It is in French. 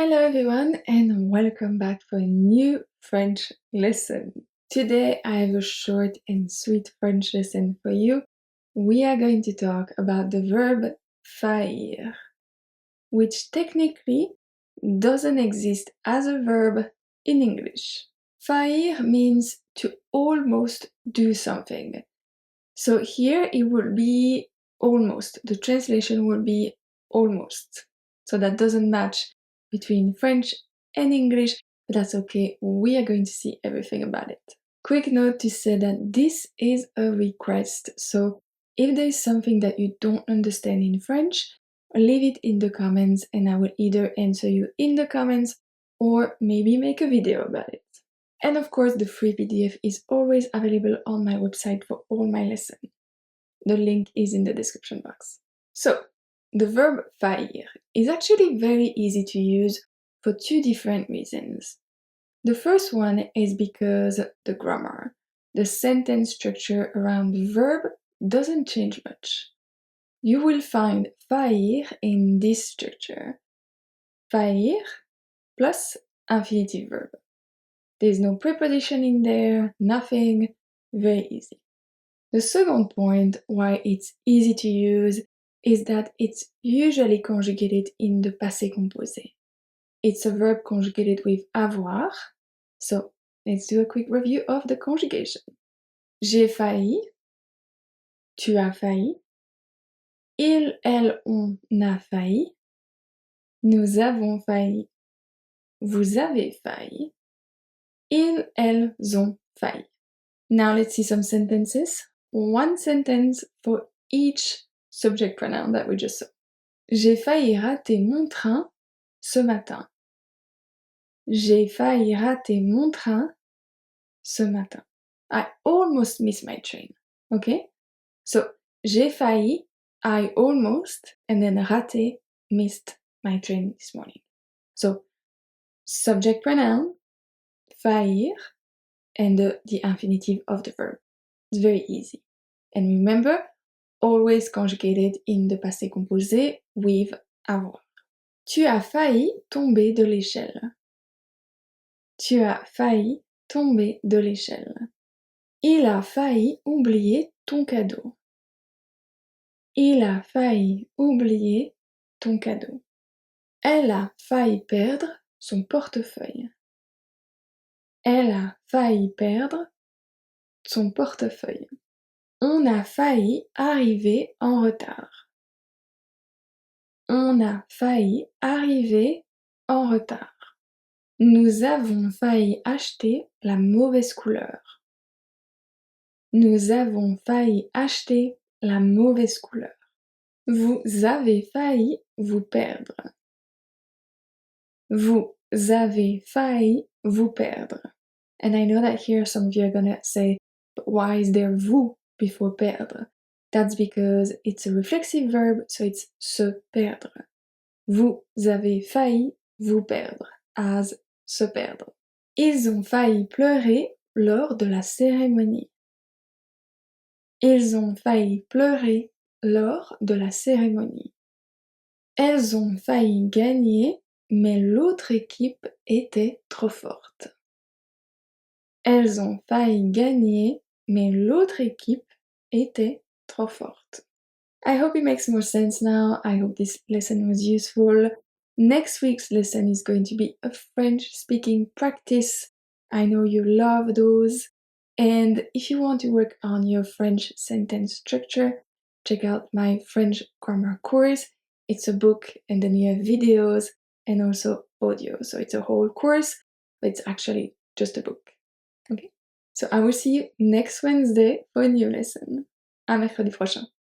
Hello everyone and welcome back for a new French lesson. Today I have a short and sweet French lesson for you. We are going to talk about the verb faillir, which technically doesn't exist as a verb in English. Faillir means to almost do something. So here it will be almost. The translation will be almost. So that doesn't match between French and English, but that's okay. We are going to see everything about it. Quick note to say that this is a request. So if there is something that you don't understand in French, leave it in the comments and I will either answer you in the comments or maybe make a video about it. And of course, the free PDF is always available on my website for all my lessons. The link is in the description box. So, the verb faillir is actually very easy to use for two different reasons. The first one is because the grammar, the sentence structure around the verb doesn't change much. You will find faillir in this structure. Faillir plus infinitive verb. There's no preposition in there, nothing, very easy. The second point why it's easy to use is that it's usually conjugated in the passé composé. It's a verb conjugated with avoir, so let's do a quick review of the conjugation. J'ai failli, tu as failli, il, elle, on a failli, nous avons failli, vous avez failli, ils, elles ont failli. Now let's see some sentences. One sentence for each subject pronoun that we just saw. J'ai failli rater mon train ce matin. J'ai failli rater mon train ce matin. I almost missed my train. Okay? So, j'ai failli, I almost, and then raté, missed my train this morning. So, subject pronoun, faillir, and the infinitive of the verb. It's very easy. And remember, always conjugated in the passé composé with avoir. Tu as failli tomber de l'échelle. Tu as failli tomber de l'échelle. Il a failli oublier ton cadeau. Il a failli oublier ton cadeau. Elle a failli perdre son portefeuille. Elle a failli perdre son portefeuille. On a failli arriver en retard. On a failli arriver en retard. Nous avons failli acheter la mauvaise couleur. Nous avons failli acheter la mauvaise couleur. Vous avez failli vous perdre. Vous avez failli vous perdre. And I know that here some of you are gonna say, but why is there vous before perdre? That's because it's a reflexive verb, so it's se perdre. Vous avez failli vous perdre, as se perdre. Ils ont failli pleurer lors de la cérémonie. Ils ont failli pleurer lors de la cérémonie. Elles ont failli gagner, mais l'autre équipe était trop forte. Elles ont failli gagner, mais l'autre équipe était trop forte. I hope it makes more sense now. I hope this lesson was useful. Next week's lesson is going to be a French speaking practice. I know you love those. And if you want to work on your French sentence structure, check out my French grammar course. It's a book and then you have videos and also audio. So it's a whole course, but it's actually just a book. Okay? So I will see you next Wednesday for a new lesson. À mercredi prochain.